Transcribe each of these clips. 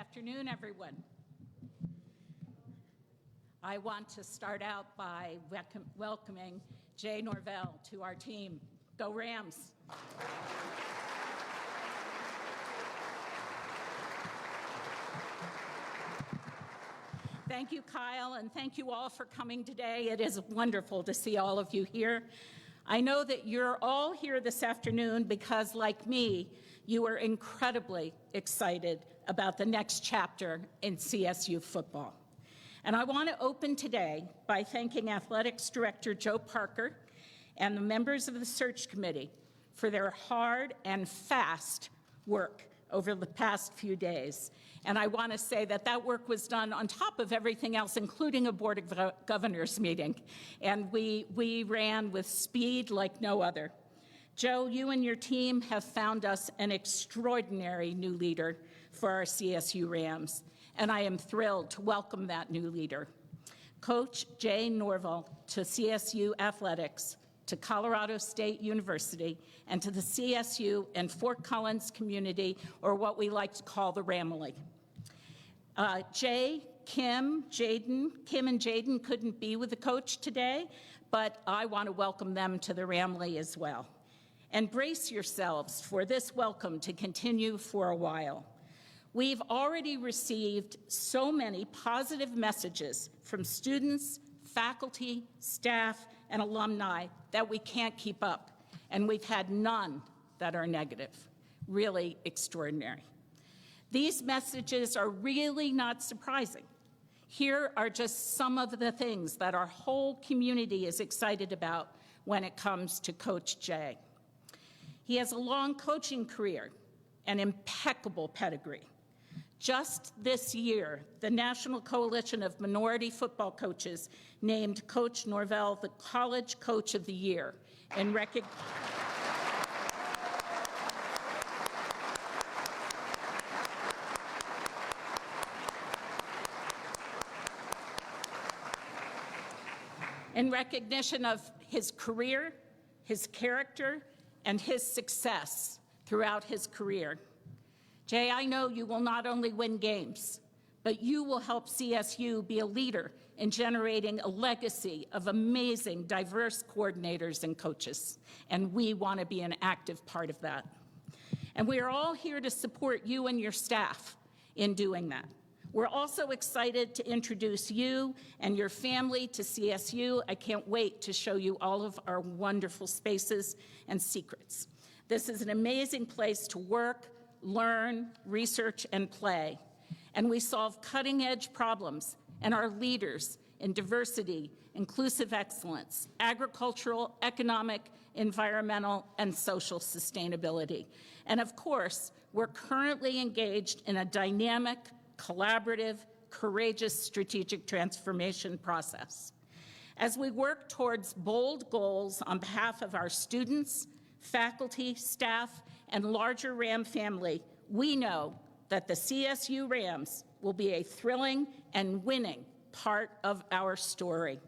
afternoon, everyone. I want to start out by welcoming Jay Norvell to our team. Go Rams! Thank you, Kyle, and thank you all for coming today. It is wonderful to see all of you here. I know that you're all here this afternoon because, like me, you are incredibly excited about the next chapter in CSU football. And I want to open today by thanking Athletics Director Joe Parker and the members of the search committee for their hard and fast work over the past few days. And I want to say that that work was done on top of everything else, including a Board of Governors meeting. And we ran with speed like no other. Joe, you and your team have found us an extraordinary new leader for our CSU Rams, and I am thrilled to welcome that new leader. Coach Jay Norvell to CSU Athletics, to Colorado State University, and to the CSU and Fort Collins community, or what we like to call the Ramily. Jay, Kim, and Jaden couldn't be with the coach today, but I want to welcome them to the Ramily as well. And brace yourselves for this welcome to continue for a while. We've already received so many positive messages from students, faculty, staff, and alumni that we can't keep up, and we've had none that are negative. Really extraordinary. These messages are really not surprising. Here are just some of the things that our whole community is excited about when it comes to Coach Jay. He has a long coaching career and impeccable pedigree. Just this year, the National Coalition of Minority Football Coaches named Coach Norvell the College Coach of the Year in recognition of his career, his character, and his success throughout his career. Jay, I know you will not only win games, but you will help CSU be a leader in generating a legacy of amazing, diverse coordinators and coaches, and we want to be an active part of that. And we are all here to support you and your staff in doing that. We're also excited to introduce you and your family to CSU. I can't wait to show you all of our wonderful spaces and secrets. This is an amazing place to work, learn, research, and play. And we solve cutting-edge problems and are leaders in diversity, inclusive excellence, agricultural, economic, environmental, and social sustainability. And of course, we're currently engaged in a dynamic, collaborative, courageous strategic transformation process. As we work towards bold goals on behalf of our students, faculty, staff, and larger Ram family, we know that the CSU Rams will be a thrilling and winning part of our story.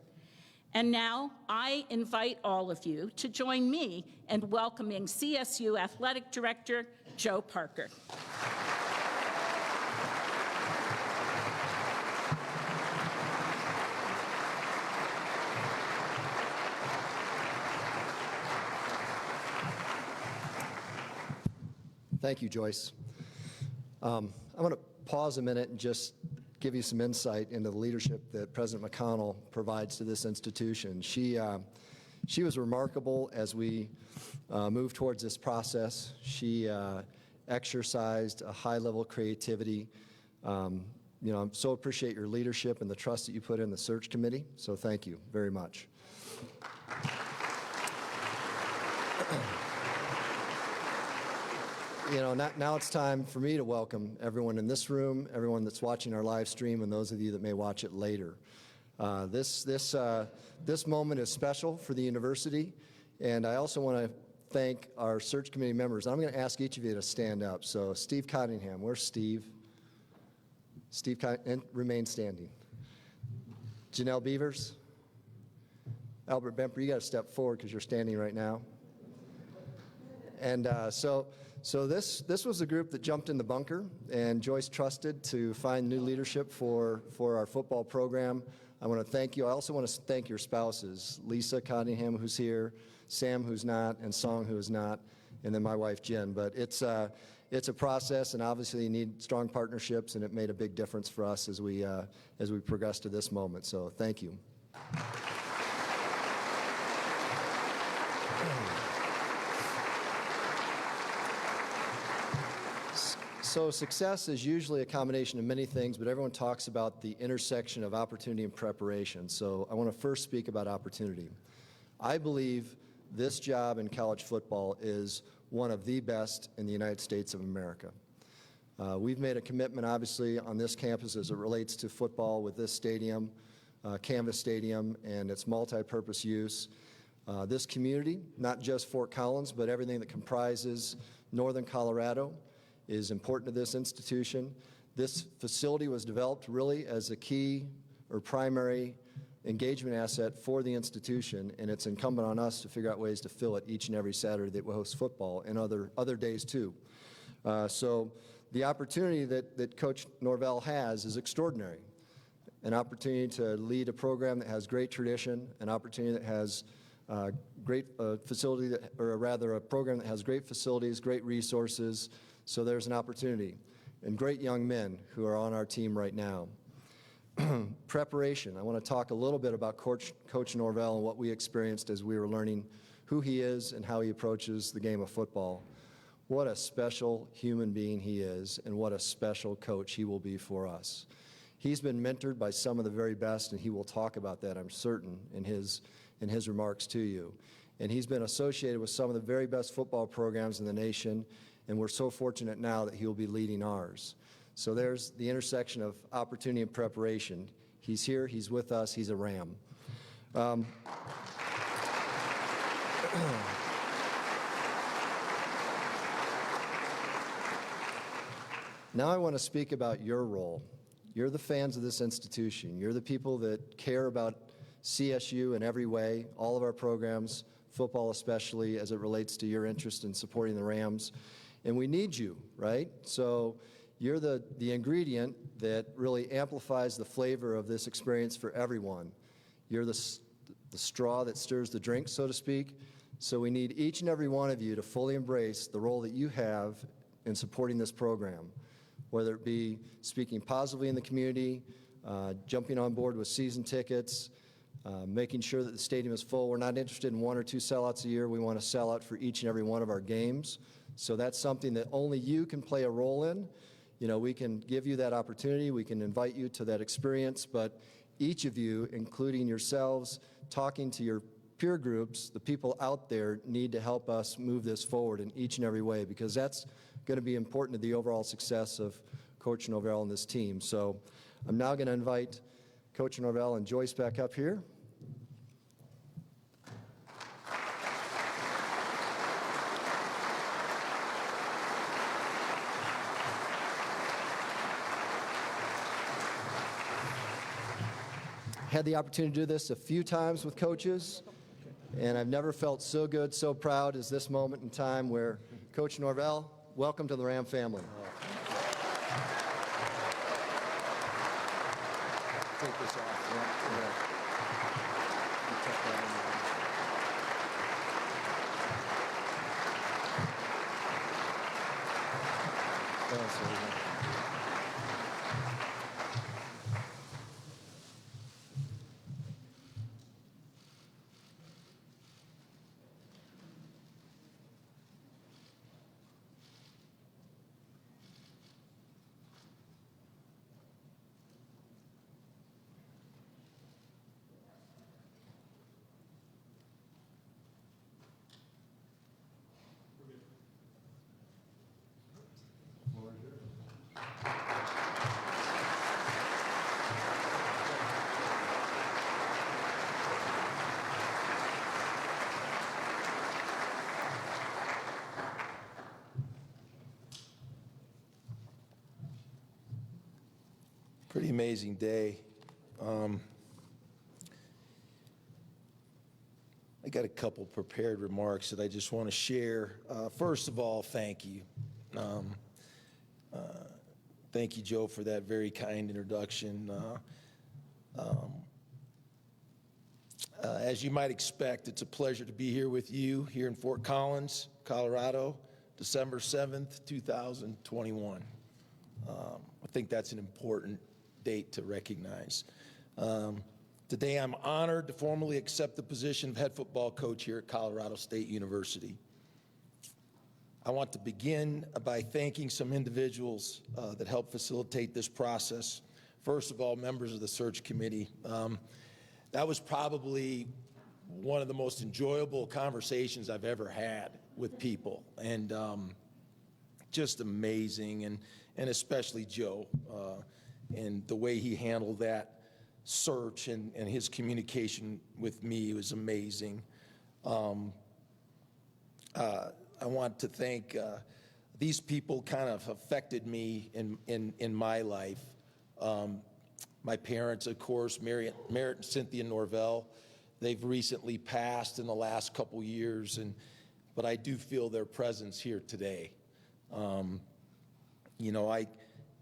And now I invite all of you to join me in welcoming CSU Athletic Director Joe Parker. Thank you, Joyce. I'm going to pause a minute and just give you some insight into the leadership that President McConnell provides to this institution. She was remarkable as we moved towards this process. She exercised a high level of creativity. I so appreciate your leadership and the trust that you put in the search committee. So thank you very much. Now it's time for me to welcome everyone in this room, everyone that's watching our live stream, and those of you that may watch it later. This moment is special for the university, and I also want to thank our search committee members. I'm going to ask each of you to stand up. So Steve Cottingham, where's Steve? Steve Cottingham, remain standing. Janelle Beavers. Albert Bemper, you got to step forward because you're standing right now. And so this was a group that jumped in the bunker, and Joyce trusted to find new leadership for our football program. I want to thank you. I also want to thank your spouses, Lisa Cottingham, who's here, Sam, who's not, and Song, who is not, and then my wife, Jen. But it's a process, and obviously you need strong partnerships, and it made a big difference for us as we progress to this moment. So thank you. So success is usually a combination of many things, but everyone talks about the intersection of opportunity and preparation. So I want to first speak about opportunity. I believe this job in college football is one of the best in the United States of America. We've made a commitment, obviously, on this campus as it relates to football with this stadium, Canvas Stadium, and its multi-purpose use. This community, not just Fort Collins, but everything that comprises northern Colorado, is important to this institution. This facility was developed really as a key or primary engagement asset for the institution, and it's incumbent on us to figure out ways to fill it each and every Saturday that we host football, and other days too. So the opportunity that Coach Norvell has is extraordinary. An opportunity to lead a program that has great tradition, an opportunity that has great facility, or rather a program that has great facilities, great resources. So there's an opportunity, and great young men who are on our team right now. Preparation. I want to talk a little bit about Coach Norvell and what we experienced as we were learning who he is and how he approaches the game of football. What a special human being he is, and what a special coach he will be for us. He's been mentored by some of the very best, and he will talk about that, I'm certain, in his remarks to you. And he's been associated with some of the very best football programs in the nation, and we're so fortunate now that he'll be leading ours. So there's the intersection of opportunity and preparation. He's here, he's with us, he's a Ram. Now I want to speak about your role. You're the fans of this institution. You're the people that care about CSU in every way, all of our programs, football especially, as it relates to your interest in supporting the Rams. And we need you, right? So you're the ingredient that really amplifies the flavor of this experience for everyone. You're the straw that stirs the drink, so to speak. So we need each and every one of you to fully embrace the role that you have in supporting this program, whether it be speaking positively in the community, jumping on board with season tickets, making sure that the stadium is full. We're not interested in 1 or 2 sellouts a year. We want to sell out for each and every one of our games. So that's something that only you can play a role in. You know, we can give you that opportunity. We can invite you to that experience. But each of you, including yourselves, talking to your peer groups, the people out there, need to help us move this forward in each and every way, because that's going to be important to the overall success of Coach Norvell and this team. So I'm now going to invite Coach Norvell and Joyce back up here. Had the opportunity to do this a few times with coaches, and I've never felt so good, so proud as this moment in time where Coach Norvell, welcome to the Ram family. Take this off. Pretty amazing day. I got a couple prepared remarks that I just want to share. First of all, thank you. Thank you, Joe, for that very kind introduction. As you might expect, it's a pleasure to be here with you here in Fort Collins, Colorado, December 7th, 2021. I think that's an important date to recognize. Today, I'm honored to formally accept the position of head football coach here at Colorado State University. I want to begin by thanking some individuals that helped facilitate this process. First of all, members of the search committee. That was probably one of the most enjoyable conversations I've ever had with people, and just amazing, and especially Joe, and the way he handled that search and his communication with me was amazing. I want to thank these people kind of affected me in my life. My parents, of course, Merritt and Cynthia Norvell, they've recently passed in the last couple years, but I do feel their presence here today. You know,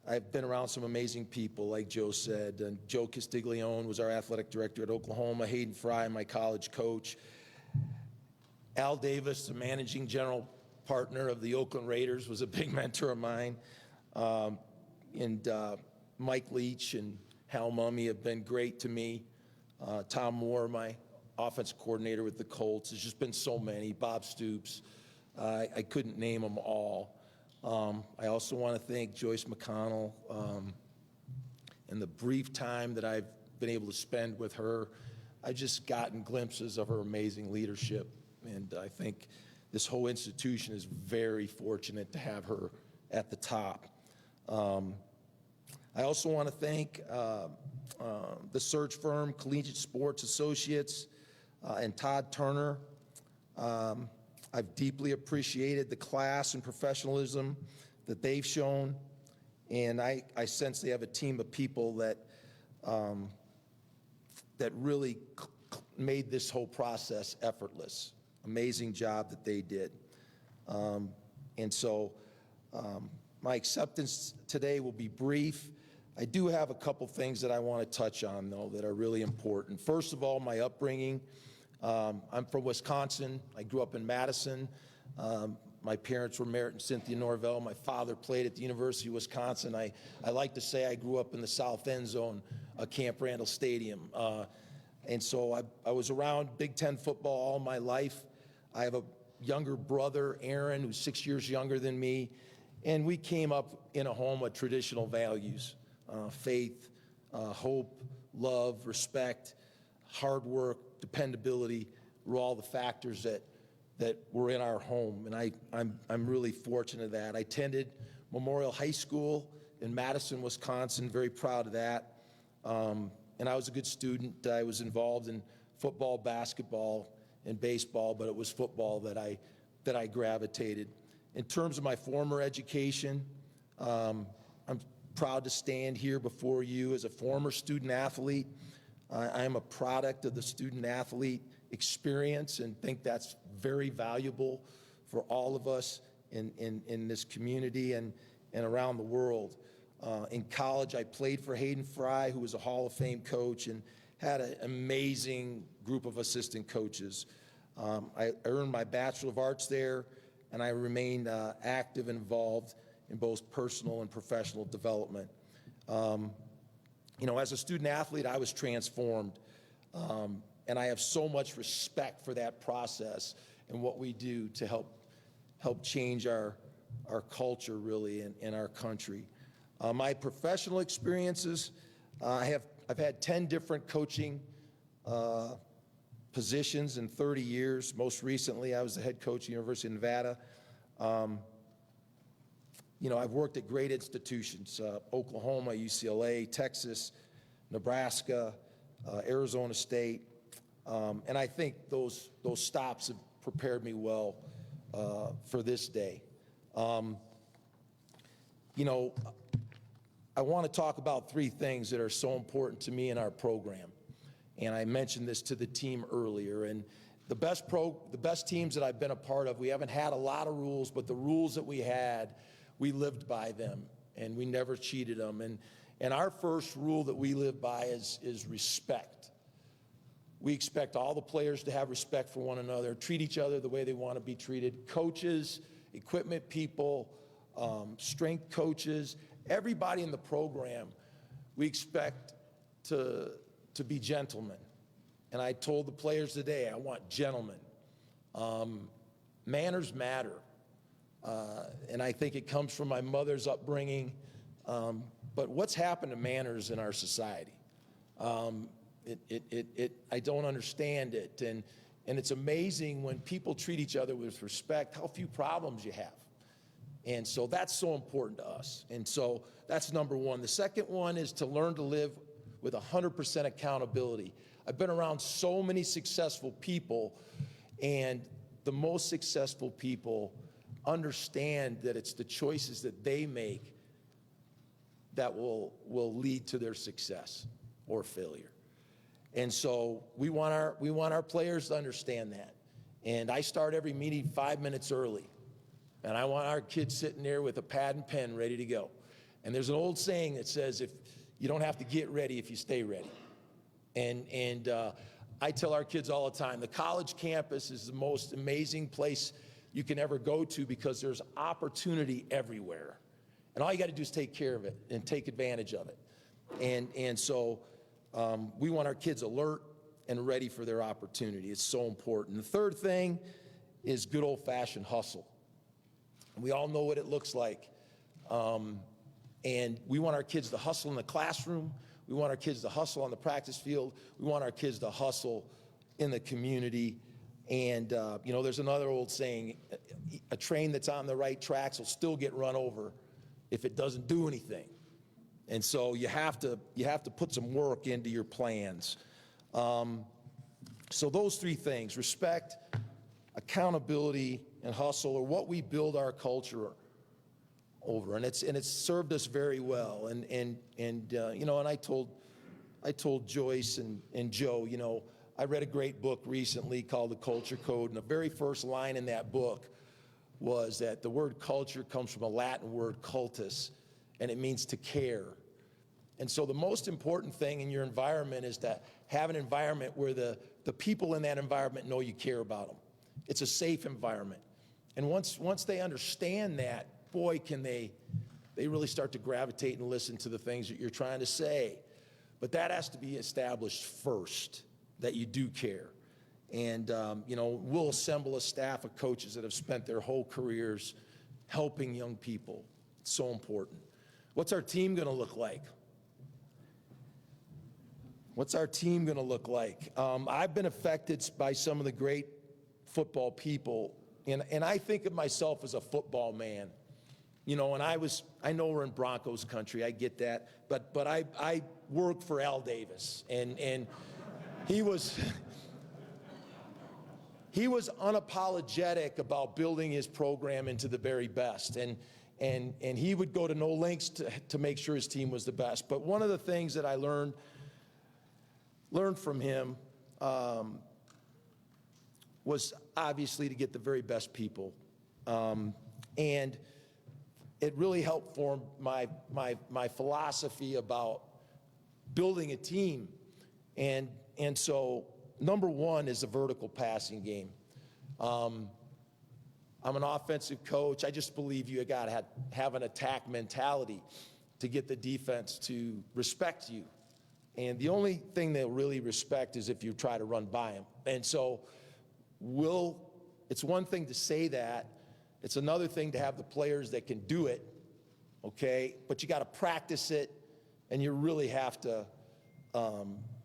I've been around some amazing people, like Joe said. And Joe Castiglione was our athletic director at Oklahoma. Hayden Fry, my college coach. Al Davis, the managing general partner of the Oakland Raiders, was a big mentor of mine. And Mike Leach and Hal Mummy have been great to me. Tom Moore, my offensive coordinator with the Colts. There's just been so many. Bob Stoops. I couldn't name them all. I also want to thank Joyce McConnell. In the brief time that I've been able to spend with her, I've just gotten glimpses of her amazing leadership. And I think this whole institution is very fortunate to have her at the top. I also want to thank the search firm, Collegiate Sports Associates, and Todd Turner. I've deeply appreciated the class and professionalism that they've shown, and I sense they have a team of people that really made this whole process effortless. Amazing job that they did. And so my acceptance today will be brief. I do have a couple things that I want to touch on, though, that are really important. First of all, my upbringing. I'm from Wisconsin. I grew up in Madison. My parents were Merritt and Cynthia Norvell. My father played at the University of Wisconsin. I like to say I grew up in the south end zone of Camp Randall Stadium. And so I was around Big Ten football all my life. I have a younger brother, Aaron, who's 6 years younger than me. And we came up in a home with traditional values, faith, hope, love, respect, hard work, dependability were all the factors that were in our home. And I'm really fortunate that. I attended Memorial High School in Madison, Wisconsin, very proud of that. And I was a good student. I was involved in football, basketball, and baseball, but it was football that I gravitated. In terms of my former education, I'm proud to stand here before you as a former student athlete. I am a product of the student athlete experience and think that's very valuable for all of us in this community and around the world. In college, I played for Hayden Fry, who was a Hall of Fame coach, and had an amazing group of assistant coaches. I earned my Bachelor of Arts there, and I remained active and involved in both personal and professional development. You know, as a student athlete, I was transformed, and I have so much respect for that process and what we do to help change our culture, really, in our country. My professional experiences, I've had 10 different coaching positions in 30 years. Most recently, I was the head coach at the University of Nevada. You know, I've worked at great institutions, Oklahoma, UCLA, Texas, Nebraska, Arizona State. And I think those stops have prepared me well for this day. You know, I want to talk about three things that are so important to me in our program. And I mentioned this to the team earlier, and The best teams that I've been a part of, we haven't had a lot of rules, but the rules that we had, we lived by them, and we never cheated them. And our first rule that we live by is respect. We expect all the players to have respect for one another, treat each other the way they want to be treated. Coaches, equipment people, strength coaches, everybody in the program, we expect to be gentlemen. And I told the players today, I want gentlemen. Manners matter. And I think it comes from my mother's upbringing. But what's happened to manners in our society? I don't understand it. And it's amazing when people treat each other with respect, how few problems you have. And so that's so important to us. And so that's number one. The second one is to learn to live with 100% accountability. I've been around so many successful people, and the most successful people understand that it's the choices that they make that will lead to their success or failure. And so we want our players to understand that. And I start every meeting 5 minutes early. And I want our kids sitting there with a pad and pen ready to go. And there's an old saying that says, if you don't have to get ready if you stay ready. And I tell our kids all the time, the college campus is the most amazing place you can ever go to because there's opportunity everywhere. And all you got to do is take care of it and take advantage of it. And so we want our kids alert and ready for their opportunity. It's so important. The third thing is good old-fashioned hustle. And we all know what it looks like. And we want our kids to hustle in the classroom. We want our kids to hustle on the practice field. We want our kids to hustle in the community. And, there's another old saying, a train that's on the right tracks will still get run over if it doesn't do anything. And so you have to put some work into your plans. So those three things, respect, accountability, and hustle, are what we build our culture over. And it's served us very well. And I told Joyce and Joe, I read a great book recently called The Culture Code, and the very first line in that book was that the word culture comes from a Latin word cultus, and it means to care. And so the most important thing in your environment is to have an environment where the people in that environment know you care about them. It's a safe environment. And once they understand that, boy, can they really start to gravitate and listen to the things that you're trying to say. But that has to be established first, that you do care. And, we'll assemble a staff of coaches that have spent their whole careers helping young people. It's so important. What's our team going to look like? What's our team going to look like? I've been affected by some of the great football people, and I think of myself as a football man. And I know we're in Broncos country, I get that, but I worked for Al Davis, and he was unapologetic about building his program into the very best, and he would go to no lengths to make sure his team was the best. But one of the things that I learned from him was obviously to get the very best people, and it really helped form my philosophy about building a team. And so number one is the vertical passing game. I'm an offensive coach. I just believe you got to have an attack mentality to get the defense to respect you. And the only thing they'll really respect is if you try to run by them. And so it's one thing to say that. It's another thing to have the players that can do it, okay? But you got to practice it, and you really have to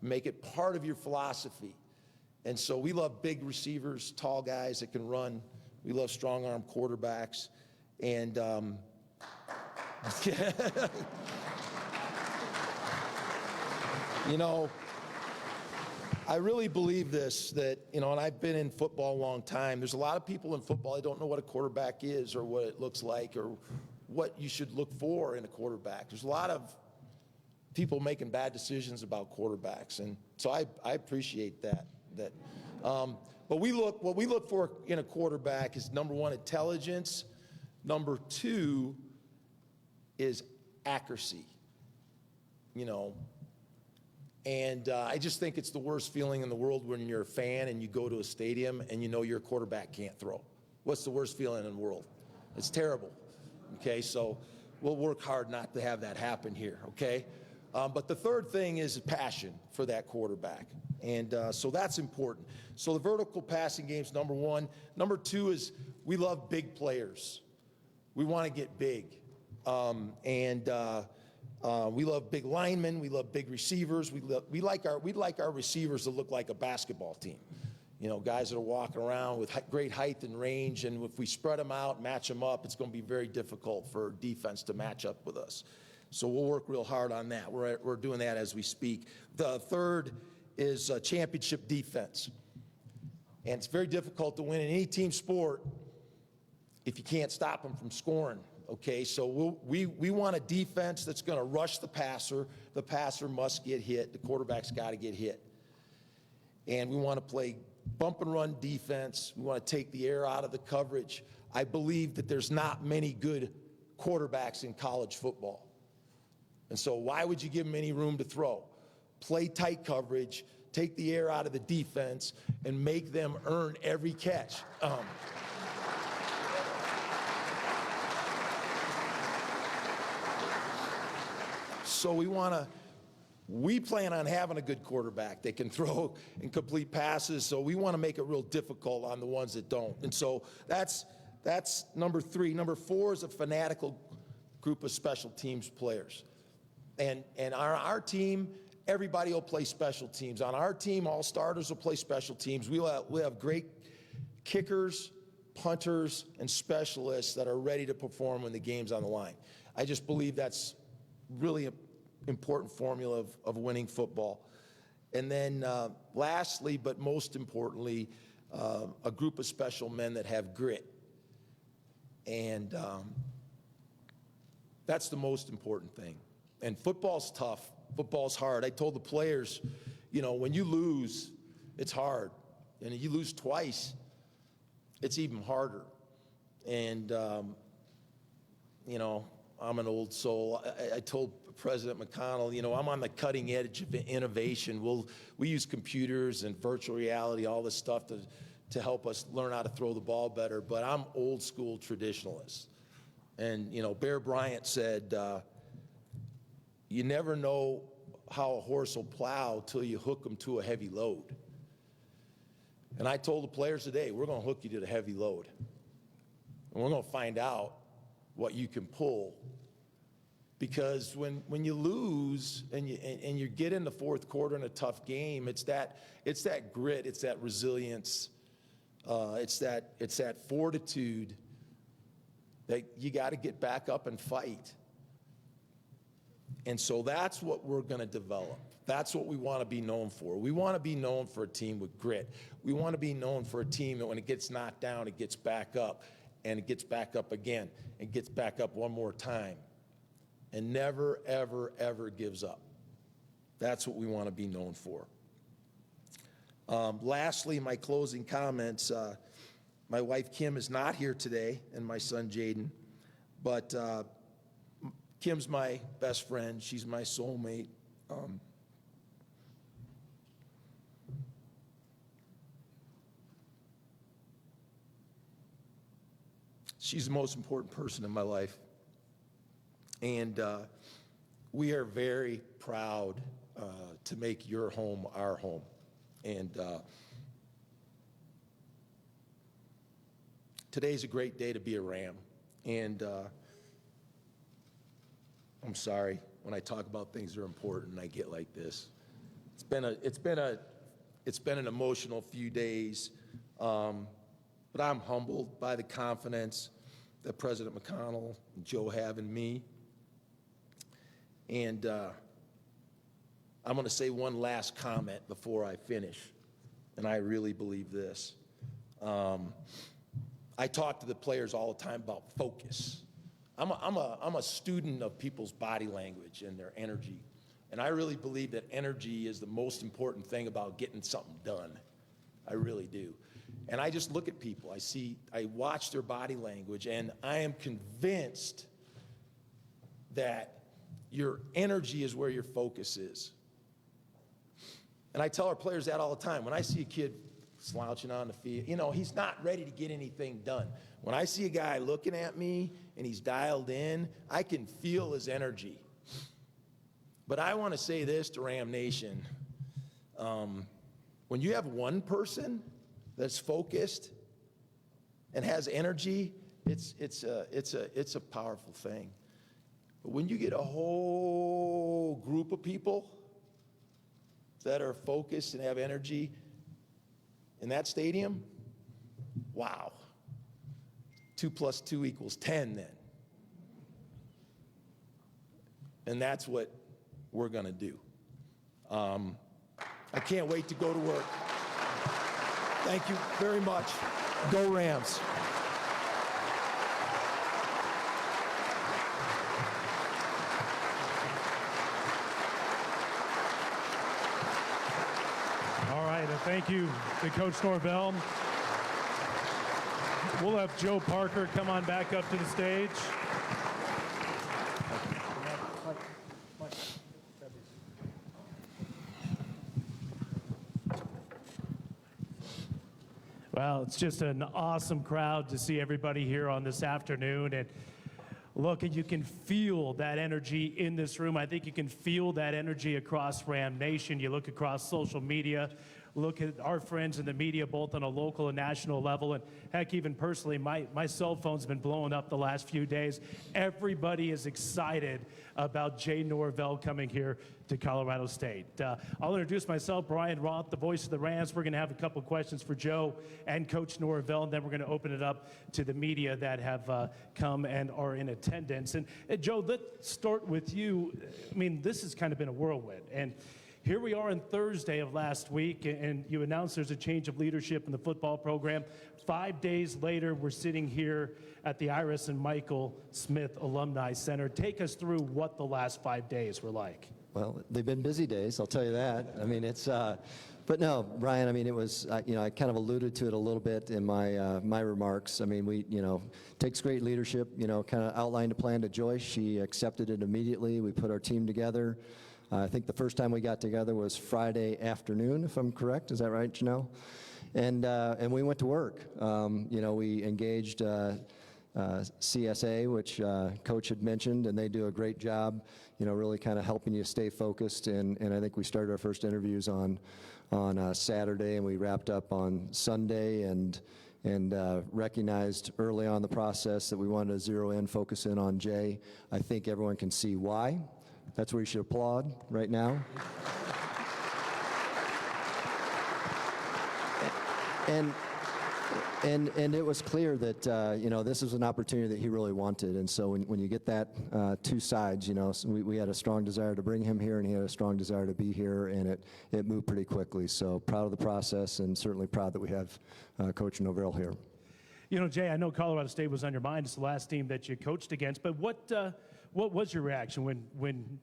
make it part of your philosophy. And so we love big receivers, tall guys that can run. We love strong-arm quarterbacks. And I really believe this, that, and I've been in football a long time. There's a lot of people in football that don't know what a quarterback is or what it looks like or what you should look for in a quarterback. There's a lot of people making bad decisions about quarterbacks, and so I appreciate that. But what we look for in a quarterback is, number one, intelligence. Number two is accuracy, And I just think it's the worst feeling in the world when you're a fan and you go to a stadium and you know your quarterback can't throw. What's the worst feeling in the world? It's terrible, okay? So we'll work hard not to have that happen here, okay? But the third thing is passion for that quarterback. And so that's important. So the vertical passing game's number one. Number two is we love big players. We want to get big. We love big linemen. We love big receivers. We'd like our receivers to look like a basketball team. Guys that are walking around with great height and range. And if we spread them out, match them up, it's going to be very difficult for defense to match up with us. So we'll work real hard on that. We're doing that as we speak. The third is championship defense. And it's very difficult to win in any team sport if you can't stop them from scoring. Okay, so we want a defense that's going to rush the passer. The passer must get hit. The quarterback's got to get hit. And we want to play bump and run defense. We want to take the air out of the coverage. I believe that there's not many good quarterbacks in college football. And so why would you give them any room to throw? Play tight coverage, take the air out of the defense, and make them earn every catch. So we plan on having a good quarterback. They can throw and complete passes, so we want to make it real difficult on the ones that don't. And so that's number three. Number four is a fanatical group of special teams players. And on our team, everybody will play special teams. On our team, all starters will play special teams. We'll have great kickers, punters, and specialists that are ready to perform when the game's on the line. I just believe that's really an important formula of winning football. And then lastly, but most importantly, a group of special men that have grit. And that's the most important thing. And football's tough. Football's hard. I told the players, when you lose, it's hard. And you lose twice, it's even harder. And, I'm an old soul. I told President McConnell, I'm on the cutting edge of innovation. We use computers and virtual reality, all this stuff to help us learn how to throw the ball better. But I'm old school traditionalist. And, Bear Bryant said, you never know how a horse will plow till you hook him to a heavy load. And I told the players today, we're going to hook you to the heavy load. And we're going to find out what you can pull. Because when you lose and you get in the fourth quarter in a tough game, it's that grit, it's that resilience, it's that fortitude that you got to get back up and fight. And so that's what we're going to develop. That's what we want to be known for. We want to be known for a team with grit. We want to be known for a team that when it gets knocked down, it gets back up, and it gets back up again, and gets back up one more time, and never, ever, ever gives up. That's what we want to be known for. Lastly, my closing comments. My wife, Kim, is not here today, and my son, Jaden, but Kim's my best friend. She's my soulmate. She's the most important person in my life. And we are very proud to make your home our home. And today's a great day to be a Ram. And I'm sorry, when I talk about things that are important, I get like this. It's been an emotional few days, but I'm humbled by the confidence that President McConnell and Joe have in me. And I'm going to say one last comment before I finish, and I really believe this. I talk to the players all the time about focus. I'm a student of people's body language and their energy, and I really believe that energy is the most important thing about getting something done. I really do. And I just look at people. I watch their body language, and I am convinced that your energy is where your focus is. And I tell our players that all the time. When I see a kid slouching on the field, you know, he's not ready to get anything done. When I see a guy looking at me and he's dialed in, I can feel his energy. But I want to say this to Ram Nation. When you have one person that's focused and has energy, it's a powerful thing. But when you get a whole group of people that are focused and have energy in that stadium, wow. 2 + 2 = 10 then. And that's what we're going to do. I can't wait to go to work. Thank you very much. Go Rams. All right, and thank you to Coach Norvell. We'll have Joe Parker come on back up to the stage. Well, it's just an awesome crowd to see everybody here on this afternoon. And look, you can feel that energy in this room. I think you can feel that energy across Ram Nation. You look across social media, look at our friends in the media, both on a local and national level. And heck, even personally, my cell phone's been blowing up the last few days. Everybody is excited about Jay Norvell coming here to Colorado State. I'll introduce myself, Brian Roth, the voice of the Rams. We're going to have a couple questions for Joe and Coach Norvell, and then we're going to open it up to the media that have come and are in attendance. And Joe, let's start with you. I mean, this has kind of been a whirlwind. And here we are on Thursday of last week, and you announced there's a change of leadership in the football program. 5 days later, we're sitting here at the Iris and Michael Smith Alumni Center. Take us through what the last 5 days were like. Well, they've been busy days, I'll tell you that. I mean, it's, but no, Brian, I mean, it was, you know, I kind of alluded to it a little bit in my remarks. I mean, we, you know, takes great leadership, you know, kind of outlined a plan to Joyce. She accepted it immediately. We put our team together. I think the first time we got together was Friday afternoon, if I'm correct. Is that right, Janelle? And we went to work. You know, we engaged CSA, which Coach had mentioned, and they do a great job, you know, really kind of helping you stay focused. And I think we started our first interviews on Saturday, and we wrapped up on Sunday, and recognized early on the process that we wanted to zero in, focus in on Jay. I think everyone can see why. That's where you should applaud right now. And it was clear that, you know, this was an opportunity that he really wanted. And so when you get that two sides, you know, so we had a strong desire to bring him here, and he had a strong desire to be here, and it moved pretty quickly. So proud of the process, and certainly proud that we have Coach Norvell here. You know, Jay, I know Colorado State was on your mind. It's the last team that you coached against. But what was your reaction when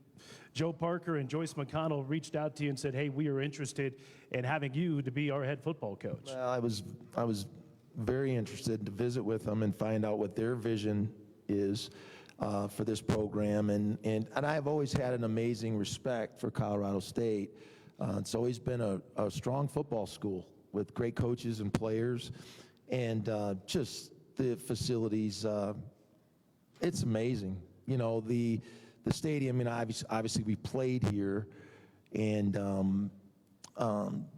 Joe Parker and Joyce McConnell reached out to you and said, hey, we are interested in having you to be our head football coach? Well, I was very interested to visit with them and find out what their vision is for this program. And I have always had an amazing respect for Colorado State. It's always been a strong football school with great coaches and players, and just the facilities. It's amazing. You know, the stadium, you know, obviously we played here, and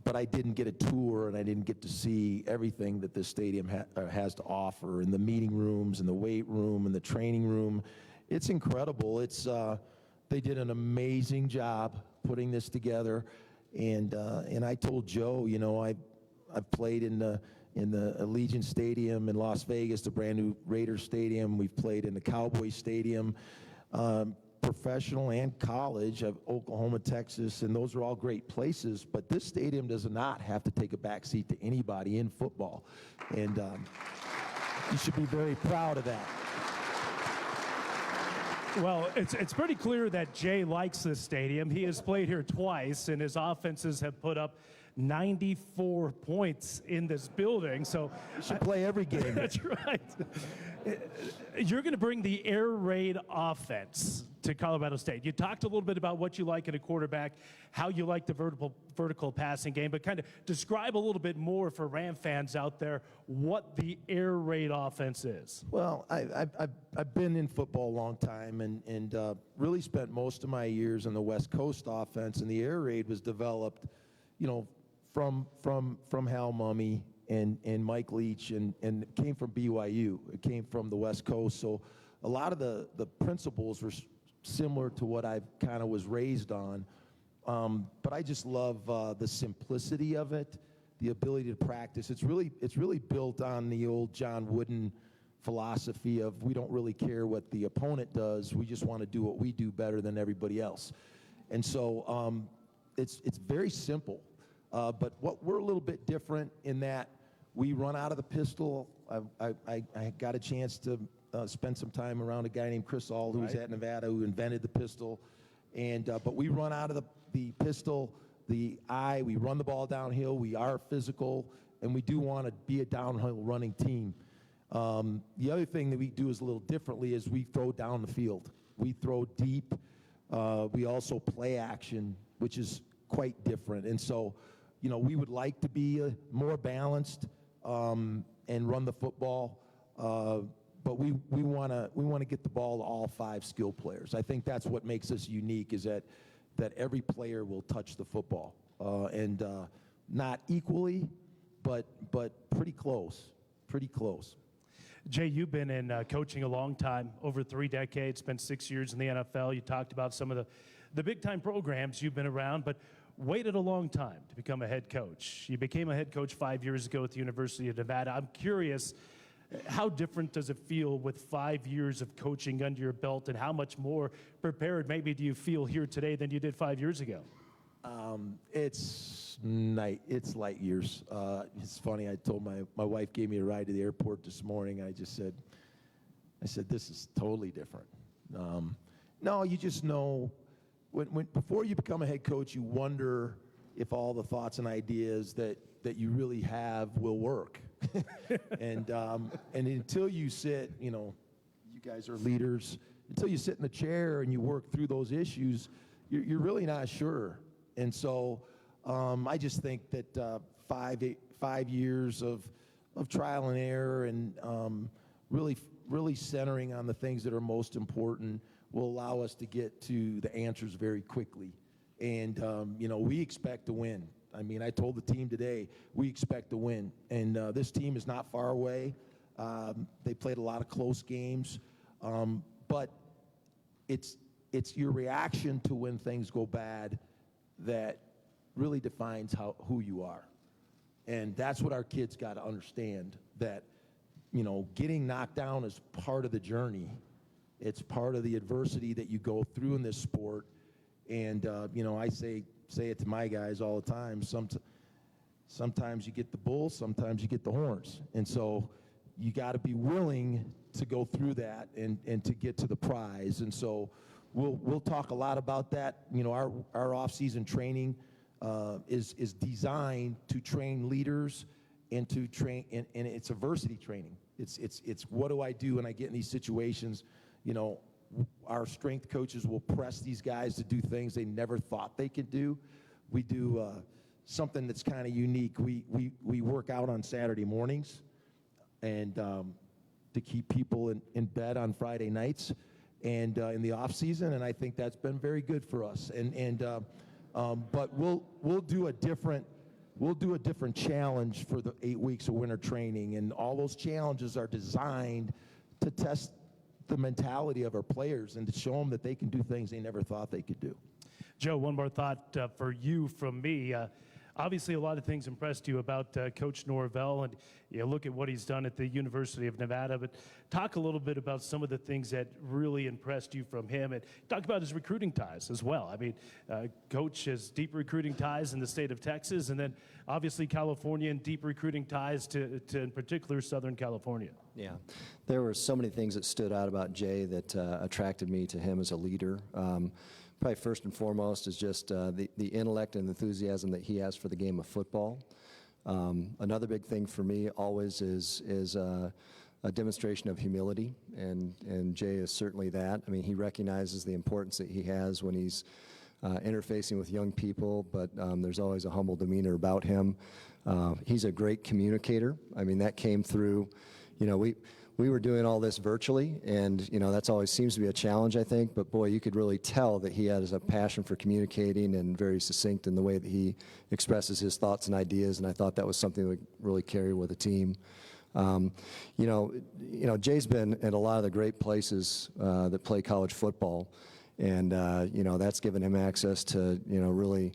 but I didn't get a tour, and I didn't get to see everything that this stadium has to offer, and the meeting rooms, and the weight room, and the training room. It's incredible. It's they did an amazing job putting this together, and I told Joe, you know, I've played in the Allegiant Stadium in Las Vegas, the brand new Raiders Stadium. We've played in the Cowboys Stadium, professional and college of Oklahoma, Texas, and those are all great places. But this stadium does not have to take a backseat to anybody in football, and you should be very proud of that. Well, it's pretty clear that Jay likes this stadium. He has played here twice, and his offenses have put up 94 points in this building. So You should play every game. that's right. You're going to bring the air raid offense to Colorado State. You talked a little bit about what you like in a quarterback, how you like the vertical passing game, but kind of describe a little bit more for Ram fans out there what the air raid offense is. Well, I've been in football a long time and really spent most of my years in the West Coast offense, and the air raid was developed, from Hal Mumme and Mike Leach, and it came from BYU. It came from the West Coast. So a lot of the principles were similar to what I kind of was raised on. But I just love the simplicity of it, the ability to practice. It's really built on the old John Wooden philosophy of we don't really care what the opponent does. We just want to do what we do better than everybody else. And so it's very simple. But we're a little bit different in that we run out of the pistol. I got a chance to spend some time around a guy named Chris Auld, who was at Nevada, who invented the pistol. And but we run out of the pistol, we run the ball downhill. We are physical, and we do want to be a downhill running team. The other thing that we do is a little differently is we throw down the field. We throw deep. We also play action, which is quite different. And so, we would like to be more balanced and run the football, but we want to get the ball to all 5 skill players. I think that's what makes us unique, is that every player will touch the football, and not equally, but pretty close. Jay, you've been in coaching a long time, over 3 decades, spent 6 years in the NFL. You talked about some of the big-time programs you've been around, but waited a long time to become a head coach. You became a head coach 5 years ago at the University of Nevada. I'm curious, how different does it feel with 5 years of coaching under your belt, and how much more prepared maybe do you feel here today than you did 5 years ago? It's light years. It's funny, I told my wife gave me a ride to the airport this morning. I said, this is totally different. No, you just know, when before you become a head coach, you wonder if all the thoughts and ideas that you really have will work. and until you sit, you guys are leaders, until you sit in the chair and you work through those issues, you're really not sure. And so I just think that 5 years of trial and error and really centering on the things that are most important will allow us to get to the answers very quickly. And, we expect to win. I mean, I told the team today, we expect to win. And this team is not far away. They played a lot of close games. But it's your reaction to when things go bad that really defines who you are. And that's what our kids got to understand, that, getting knocked down is part of the journey. It's part of the adversity that you go through in this sport. And, I say it to my guys all the time. Sometimes you get the bulls, sometimes you get the horns. And so you got to be willing to go through that and to get to the prize. And so we'll talk a lot about that. Our off-season training is designed to train leaders and to train, and it's adversity training. It's what do I do when I get in these situations? Our strength coaches will press these guys to do things they never thought they could do. We do something that's kind of unique. We work out on Saturday mornings, and to keep people in bed on Friday nights, and in the off season. And I think that's been very good for us. But we'll do a different challenge for the 8 weeks of winter training, and all those challenges are designed to test the mentality of our players and to show them that they can do things they never thought they could do. Joe, one more thought for you from me. Obviously, a lot of things impressed you about Coach Norvell, and you look at what he's done at the University of Nevada, but talk a little bit about some of the things that really impressed you from him, and talk about his recruiting ties as well. I mean, Coach has deep recruiting ties in the state of Texas, and then obviously California, and deep recruiting ties to in particular, Southern California. Yeah, there were so many things that stood out about Jay that attracted me to him as a leader. Probably first and foremost is just the intellect and enthusiasm that he has for the game of football. Another big thing for me always is a demonstration of humility, and Jay is certainly that. I mean, he recognizes the importance that he has when he's interfacing with young people, but there's always a humble demeanor about him. He's a great communicator. I mean, that came through, we were doing all this virtually, and, that's always seems to be a challenge, I think, but boy, you could really tell that he has a passion for communicating and very succinct in the way that he expresses his thoughts and ideas, and I thought that was something that would really carry with the team. Jay's been at a lot of the great places that play college football, and, that's given him access to, really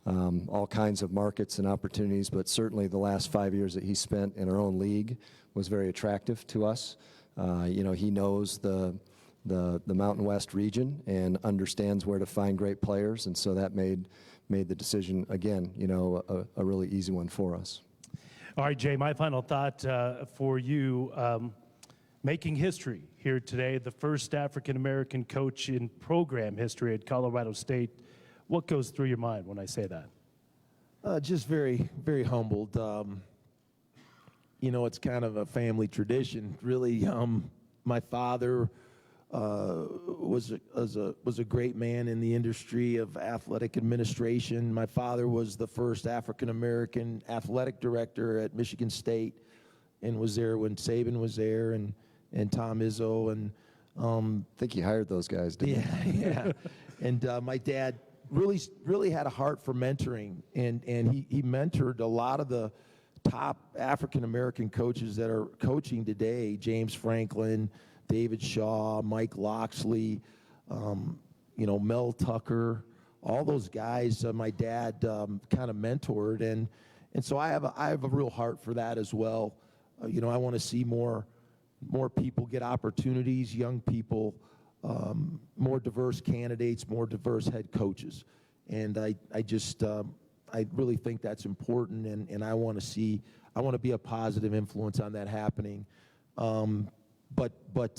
all kinds of markets and opportunities, but certainly the last 5 years that he spent in our own league was very attractive to us. He knows the Mountain West region and understands where to find great players, and so that made the decision, again, a really easy one for us. All right, Jay, my final thought for you, making history here today, the first African-American coach in program history at Colorado State. What goes through your mind when I say that? Just very, very humbled. It's kind of a family tradition. Really, my father was a great man in the industry of athletic administration. My father was the first African-American athletic director at Michigan State and was there when Saban was there and Tom Izzo. And I think he hired those guys, didn't he? yeah. And my dad really had a heart for mentoring, and he mentored a lot of the top African-American coaches that are coaching today, James Franklin, David Shaw, Mike Loxley, Mel Tucker, all those guys my dad kind of mentored, and so I have a real heart for that as well. I want to see more people get opportunities, young people, more diverse candidates, more diverse head coaches, and I really think that's important, and I want to be a positive influence on that happening. But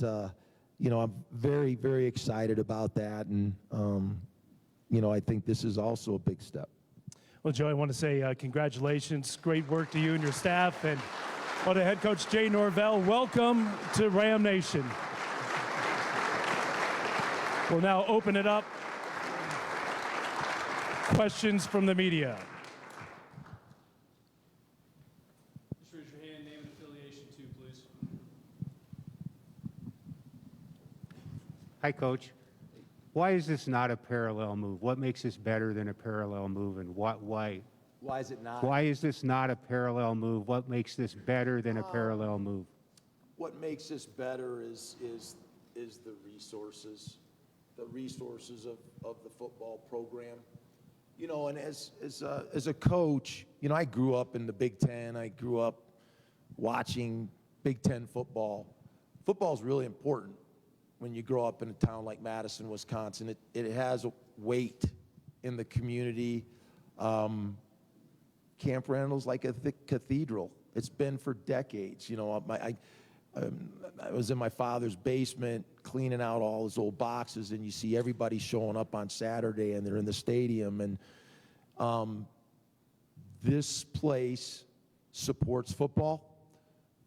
I'm very, very excited about that, and I think this is also a big step. Well, Joe, I want to say congratulations. Great work to you and your staff. And to head coach Jay Norvell, welcome to Ram Nation. We'll now open it up. Questions from the media. Just raise your hand, name and affiliation too, please. Hi, Coach. Why is this not a parallel move? What makes this better than a parallel move, and why? Why is it not? Why is this not a parallel move? What makes this better than a parallel move? What makes this better is the resources of the football program. And as a coach, I grew up in the Big Ten. I grew up watching Big Ten football. Football is really important when you grow up in a town like Madison, Wisconsin. It has a weight in the community. Camp Randall's like a cathedral. It's been for decades. I was in my father's basement cleaning out all his old boxes, and you see everybody showing up on Saturday, and they're in the stadium. And this place supports football.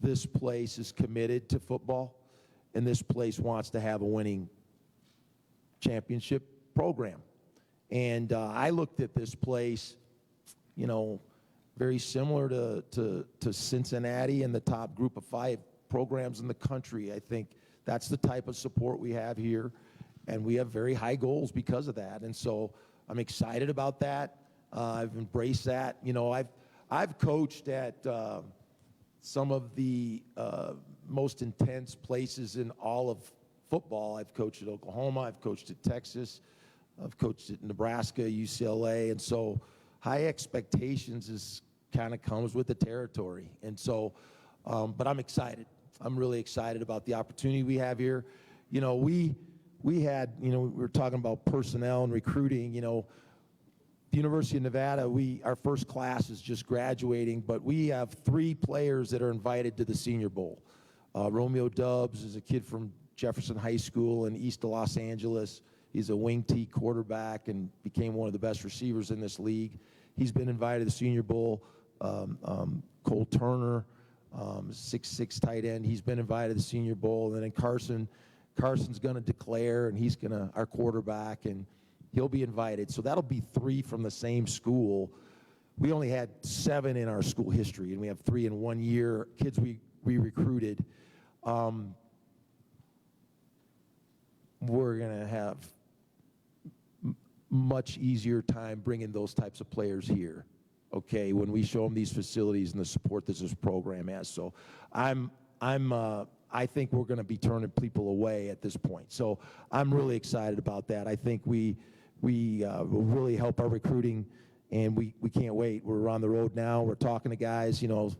This place is committed to football, and this place wants to have a winning championship program. And I looked at this place, very similar to Cincinnati and the top group of 5 programs in the country. I think that's the type of support we have here, and we have very high goals because of that. And so I'm excited about that. I've embraced that. I've coached at some of the most intense places in all of football. I've coached at Oklahoma. I've coached at Texas. I've coached at Nebraska, UCLA, and so high expectations kind of comes with the territory. And so, but I'm excited. I'm really excited about the opportunity we have here. We were talking about personnel and recruiting. The University of Nevada, our first class is just graduating, but we have 3 players that are invited to the Senior Bowl. Romeo Dubs is a kid from Jefferson High School in east of Los Angeles. He's a wing T quarterback and became one of the best receivers in this league. He's been invited to the Senior Bowl. Cole Turner, 6'6" tight end. He's been invited to the Senior Bowl. And then Carson's going to declare, and he's our quarterback, and he'll be invited. So that'll be 3 from the same school. We only had 7 in our school history, and we have 3 in 1 year. Kids we recruited. We're going to have much easier time bringing those types of players here, okay, when we show them these facilities and the support that this program has. So I think we're going to be turning people away at this point. So I'm really excited about that. I think we will really help our recruiting, and we can't wait. We're on the road now. We're talking to guys. You know,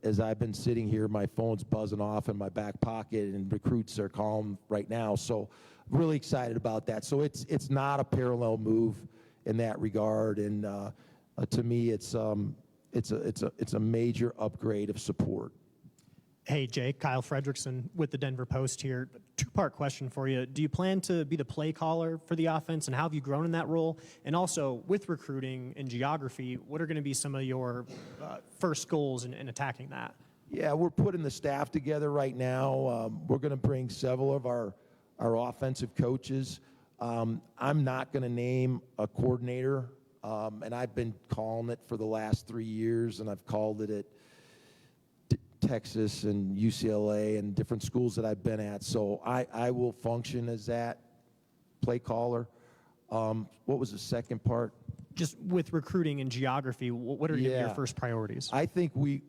as I've been sitting here, my phone's buzzing off in my back pocket, and recruits are calling right now. So really excited about that. So it's not a parallel move in that regard, and to me, it's a major upgrade of support. Hey, Jay, Kyle Fredrickson with the Denver Post here. Two-part question for you. Do you plan to be the play caller for the offense, and how have you grown in that role? And also, with recruiting and geography, what are going to be some of your first goals in attacking that? Yeah, we're putting the staff together right now. We're going to bring several of our offensive coaches. I'm not going to name a coordinator, and I've been calling it for the last 3 years, and I've called it at Texas and UCLA and different schools that I've been at. So I will function as that play caller. What was the second part? Just with recruiting and geography, what are your first priorities? I think we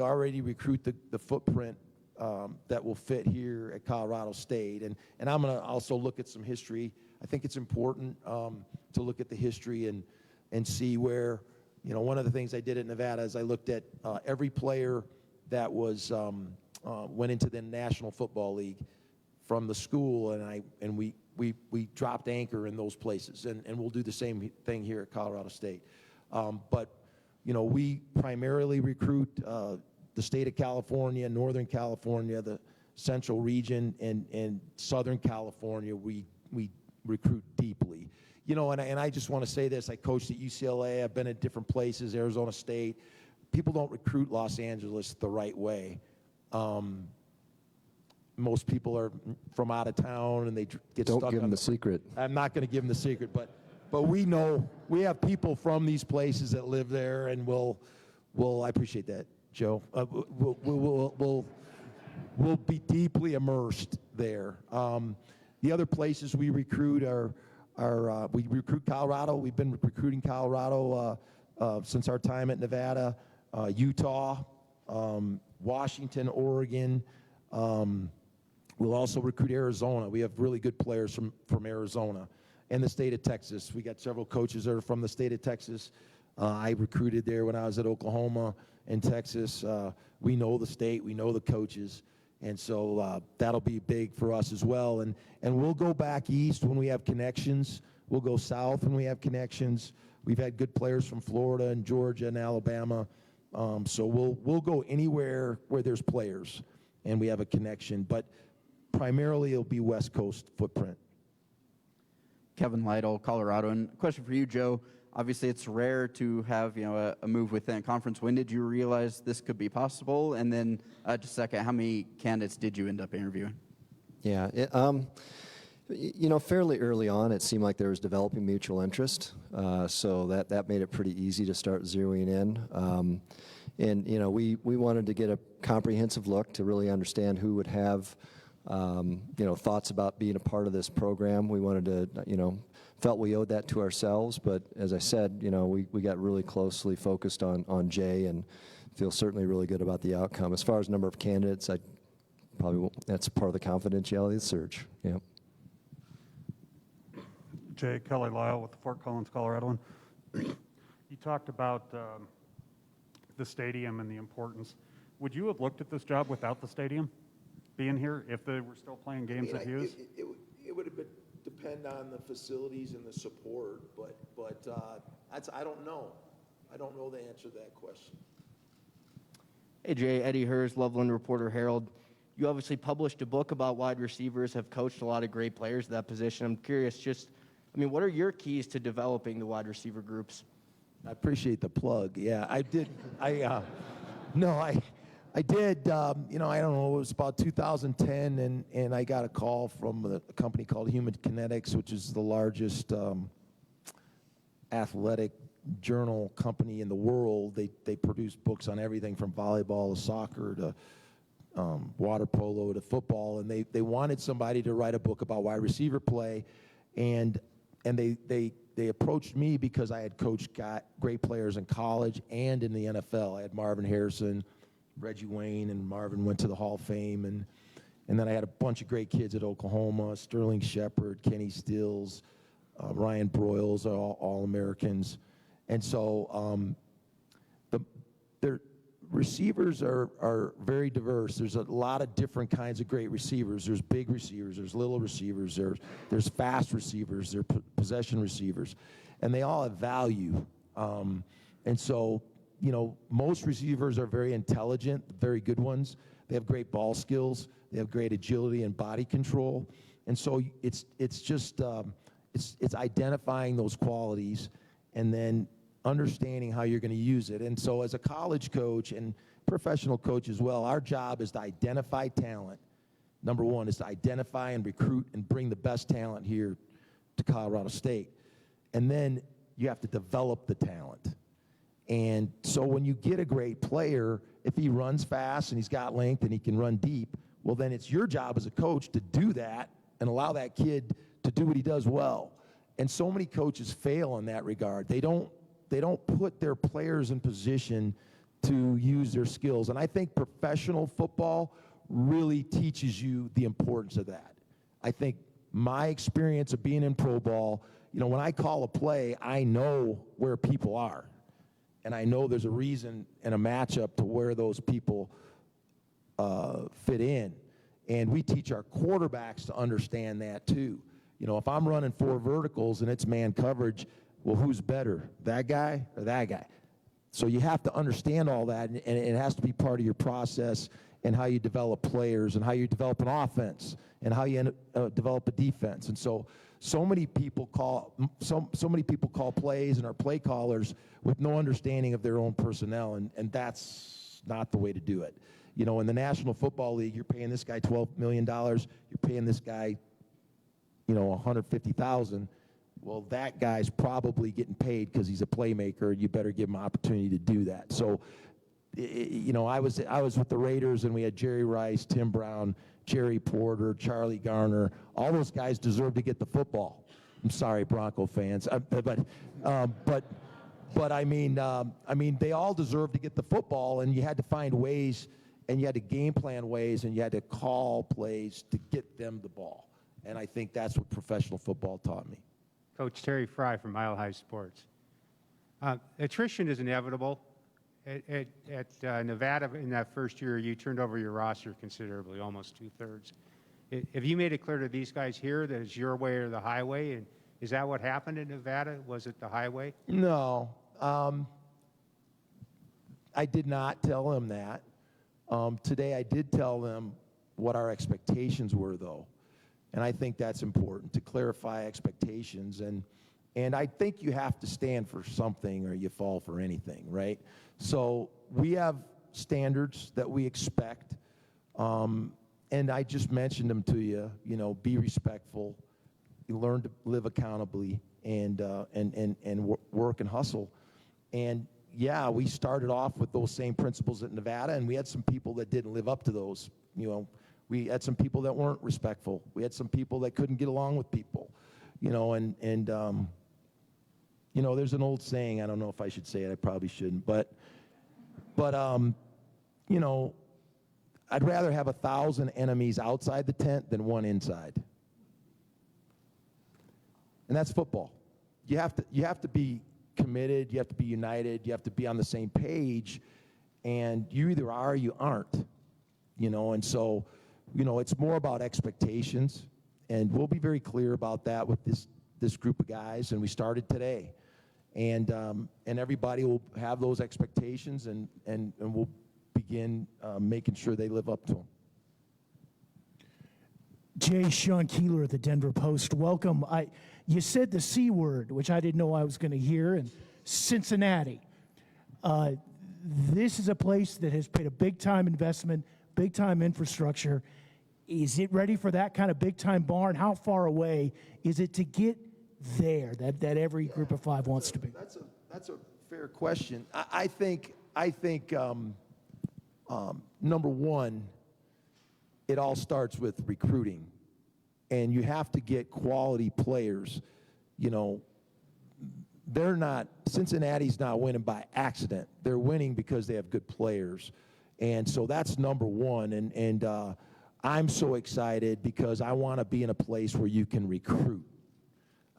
already recruit the footprint that will fit here at Colorado State. And I'm going to also look at some history. I think it's important to look at the history and see where, you know, one of the things I did at Nevada is I looked at every player that was went into the National Football League from the school, and we dropped anchor in those places, and we'll do the same thing here at Colorado State. But you know, we primarily recruit the state of California, Northern California, the Central region, and Southern California. We recruit deeply. You know, and I just want to say this: I coached at UCLA. I've been at different places, Arizona State. People don't recruit Los Angeles the right way. Most people are from out of town, and they get stuck. Don't give them the secret. I'm not going to give them the secret, but we know we have people from these places that live there, and we'll I appreciate that, Joe. We'll be deeply immersed there. The other places we recruit are we recruit Colorado. We've been recruiting Colorado since our time at Nevada. Utah, Washington, Oregon. We'll also recruit Arizona. We have really good players from Arizona and the state of Texas. We got several coaches that are from the state of Texas. I recruited there when I was at Oklahoma and Texas. We know the state. We know the coaches. And so that'll be big for us as well. And we'll go back east when we have connections. We'll go south when we have connections. We've had good players from Florida and Georgia and Alabama. So we'll go anywhere where there's players and we have a connection, but primarily it'll be West Coast footprint. Kevin Lytle, Colorado. And question for you, Joe. Obviously, it's rare to have a move within a conference. When did you realize this could be possible? And then just a second, how many candidates did you end up interviewing? Yeah, fairly early on, it seemed like there was developing mutual interest, so that made it pretty easy to start zeroing in. And we wanted to get a comprehensive look to really understand who would have thoughts about being a part of this program. We wanted to felt we owed that to ourselves, but as I said, we got really closely focused on Jay and feel certainly really good about the outcome. As far as number of candidates, I probably won't, that's part of the confidentiality of the search. Yeah. Jay, Kelly Lyle with the Fort Collins, Colorado. You talked about the stadium and the importance. Would you have looked at this job without the stadium being here if they were still playing games at Hughes? It would have been depend on the facilities and the support, but I don't know. I don't know the answer to that question. Hey, Jay, Eddie Hers, Loveland Reporter Herald. You obviously published a book about wide receivers, have coached a lot of great players at that position. I'm curious, what are your keys to developing the wide receiver groups? I appreciate the plug. Yeah, I did. I did. I don't know. It was about 2010, and I got a call from a company called Human Kinetics, which is the largest athletic journal company in the world. They produce books on everything from volleyball to soccer to water polo to football, and they wanted somebody to write a book about wide receiver play, and they approached me because I had coached great players in college and in the NFL. I had Marvin Harrison, Reggie Wayne, and Marvin went to the Hall of Fame, and then I had a bunch of great kids at Oklahoma: Sterling Shepard, Kenny Stills, Ryan Broyles, all Americans. And so their receivers are very diverse. There's a lot of different kinds of great receivers. There's big receivers, there's little receivers, there's fast receivers, there's possession receivers, and they all have value. And so, most receivers are very intelligent, very good ones. They have great ball skills. They have great agility and body control. And so it's just it's identifying those qualities and then understanding how you're going to use it. And so as a college coach and professional coach as well, our job is to identify talent. Number one is to identify and recruit and bring the best talent here to Colorado State. And then you have to develop the talent. And so when you get a great player, if he runs fast and he's got length and he can run deep, well, then it's your job as a coach to do that and allow that kid to do what he does well. And so many coaches fail in that regard. They don't put their players in position to use their skills. And I think professional football really teaches you the importance of that. I think my experience of being in pro ball, when I call a play, I know where people are. And I know there's a reason and a matchup to where those people fit in. And we teach our quarterbacks to understand that too. If I'm running 4 verticals and it's man coverage, well, who's better, that guy or that guy? So you have to understand all that, and it has to be part of your process and how you develop players and how you develop an offense and how you develop a defense. And so many people call plays and are play callers with no understanding of their own personnel, and that's not the way to do it. In the National Football League, you're paying this guy $12 million, you're paying this guy, $150,000. Well, that guy's probably getting paid because he's a playmaker. You better give him an opportunity to do that. So, I was with the Raiders, and we had Jerry Rice, Tim Brown, Jerry Porter, Charlie Garner. All those guys deserve to get the football. I'm sorry, Bronco fans, but I mean, they all deserve to get the football, and you had to find ways, and you had to game plan ways, and you had to call plays to get them the ball. And I think that's what professional football taught me. Coach Terry Fry from Mile High Sports. Attrition is inevitable. At Nevada, in that first year, you turned over your roster considerably, almost 2/3. Have you made it clear to these guys here that it's your way or the highway? And is that what happened in Nevada? Was it the highway? No. I did not tell them that. Today I did tell them what our expectations were, though. And I think that's important, to clarify expectations. And I think you have to stand for something or you fall for anything, right? So we have standards that we expect. And I just mentioned them to you, be respectful, learn to live accountably, and work and hustle. And yeah, we started off with those same principles at Nevada, and we had some people that didn't live up to those. We had some people that weren't respectful. We had some people that couldn't get along with people, there's an old saying, I don't know if I should say it, I probably shouldn't, but I'd rather have 1,000 enemies outside the tent than one inside. And that's football. You have to be committed, you have to be united, you have to be on the same page, and you either are or you aren't. And so, it's more about expectations, and we'll be very clear about that with this group of guys, and we started today. And everybody will have those expectations, and we'll begin making sure they live up to them. Jay, Sean Keeler at the Denver Post. Welcome. You said the C word, which I didn't know I was going to hear, and Cincinnati. This is a place that has paid a big-time investment, big-time infrastructure. Is it ready for that kind of big-time barn? How far away is it to get there that every group of five wants to be? That's a fair question. I think number one, it all starts with recruiting, and you have to get quality players. You know, Cincinnati's not winning by accident. They're winning because they have good players, and so that's number one. And I'm so excited because I want to be in a place where you can recruit.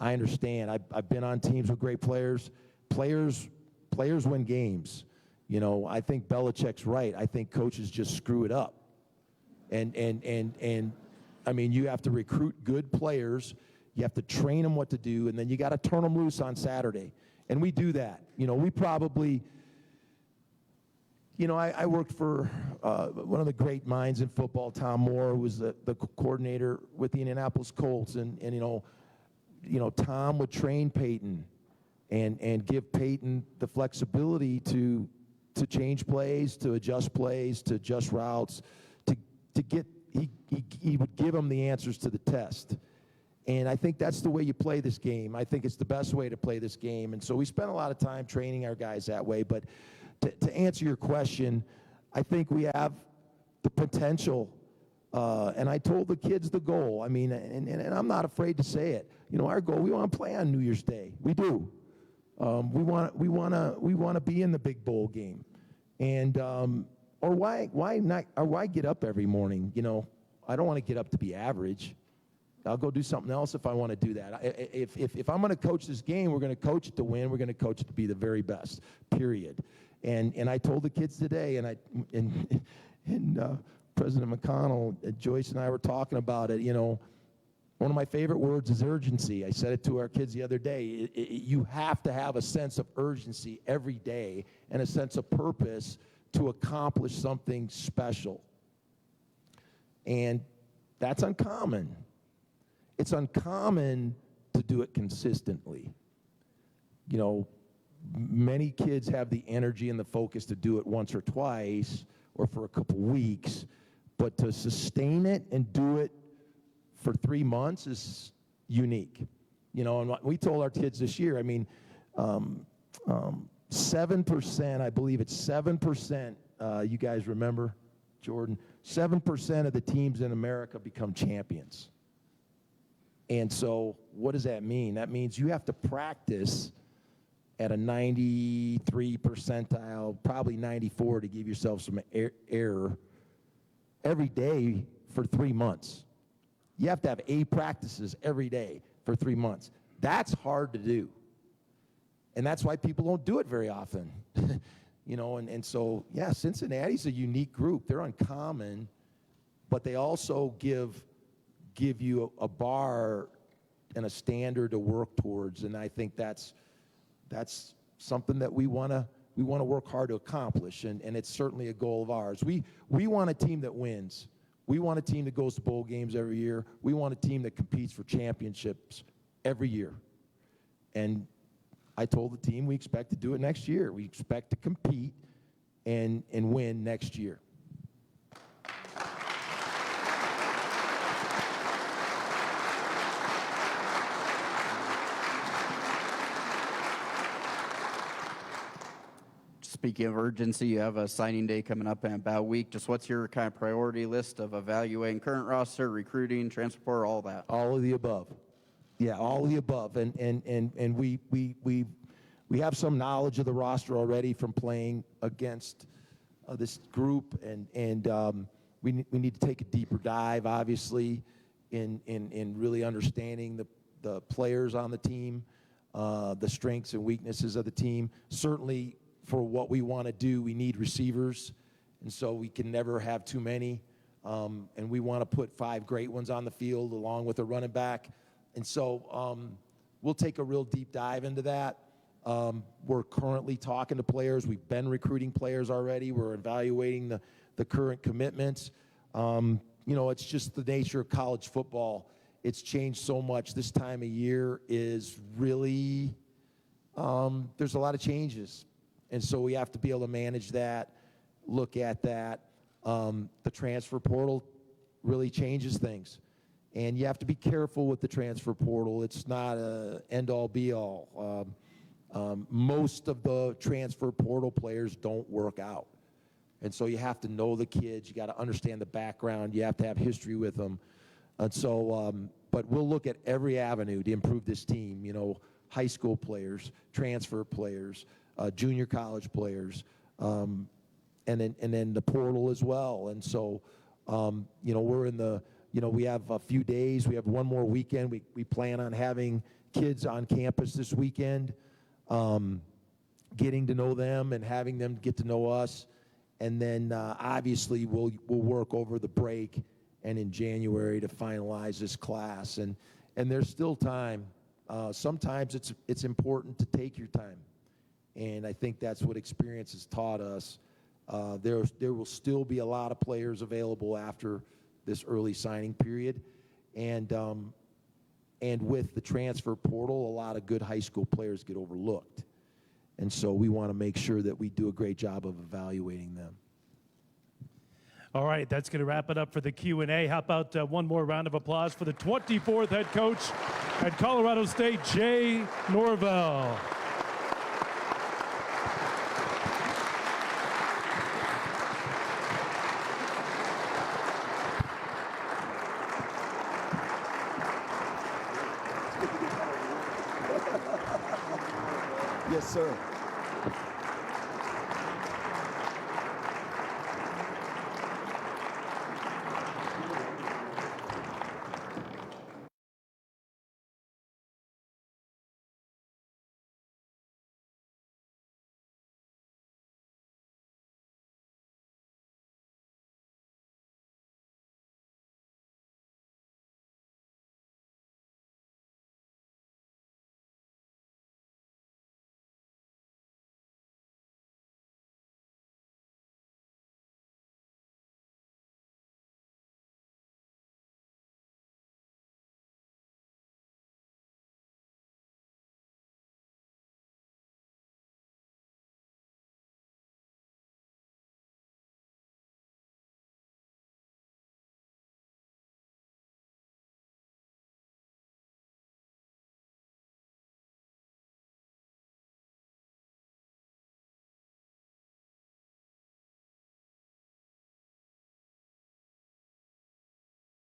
I understand. I've been on teams with great players. Players win games. You know, I think Belichick's right. I think coaches just screw it up. And I mean, you have to recruit good players. You have to train them what to do, and then you got to turn them loose on Saturday. And we do that. You know, we probably, you know, I worked for one of the great minds in football, Tom Moore, who was the coordinator with the Indianapolis Colts. And you know, Tom would train Peyton and give Peyton the flexibility to change plays, to adjust routes, to get, he would give them the answers to the test. And I think that's the way you play this game. I think it's the best way to play this game. And so we spent a lot of time training our guys that way. But to answer your question, I think we have the potential. And I told the kids the goal. I mean, and I'm not afraid to say it. You know, our goal, we want to play on New Year's Day. We do. We want to be in the big bowl game. And or why get up every morning? You know, I don't want to get up to be average. I'll go do something else if I want to do that. If I'm going to coach this game, we're going to coach it to win. We're going to coach it to be the very best, period. And I told the kids today, and President McConnell, Joyce and I were talking about it, you know, one of my favorite words is urgency. I said it to our kids the other day. You have to have a sense of urgency every day and a sense of purpose to accomplish something special. And that's uncommon. It's uncommon to do it consistently. You know, many kids have the energy and the focus to do it once or twice or for a couple weeks, but to sustain it and do it for 3 months is unique. You know, and what we told our kids this year, I mean, 7%, I believe it's 7%, you guys remember, Jordan? 7% of the teams in America become champions. And so what does that mean? That means you have to practice at a 93 percentile, probably 94 to give yourself some error every day for 3 months. You have to have A practices every day for 3 months. That's hard to do. And that's why people don't do it very often. You know, and so, yeah, Cincinnati's a unique group. They're uncommon, but they also give you a bar and a standard to work towards, and I think that's something that we want to work hard to accomplish, and it's certainly a goal of ours. We want a team that wins. We want a team that goes to bowl games every year. We want a team that competes for championships every year. And I told the team we expect to do it next year. We expect to compete and win next year. Speaking of urgency, you have a signing day coming up in about a week. Just what's your kind of priority list of evaluating current roster, recruiting, transfer, all that? All of the above. Yeah, all of the above. And we have some knowledge of the roster already from playing against this group, and we need to take a deeper dive, obviously, in really understanding the players on the team, the strengths and weaknesses of the team. Certainly, for what we want to do, we need receivers, and so we can never have too many. And we want to put 5 great ones on the field along with a running back. And so we'll take a real deep dive into that. We're currently talking to players. We've been recruiting players already. We're evaluating the current commitments. You it's just the nature of college football. It's changed so much. This time of year is really, there's a lot of changes. And so we have to be able to manage that, look at that. The transfer portal really changes things. And you have to be careful with the transfer portal. It's not an end-all, be-all. Most of the transfer portal players don't work out. And so you have to know the kids. You got to understand the background. You have to have history with them. And so, but we'll look at every avenue to improve this team. High school players, transfer players, junior college players, and then the portal as well. And so, we're in the, we have a few days. We have one more weekend. We plan on having kids on campus this weekend, getting to know them and having them get to know us. And then obviously we'll work over the break and in January to finalize this class. And there's still time. Sometimes it's important to take your time. And I think that's what experience has taught us. There will still be a lot of players available after this early signing period. And with the transfer portal, a lot of good high school players get overlooked. And so we want to make sure that we do a great job of evaluating them. All right, that's going to wrap it up for the Q&A. How about one more round of applause for the 24th head coach at Colorado State, Jay Norvell. Yes, sir.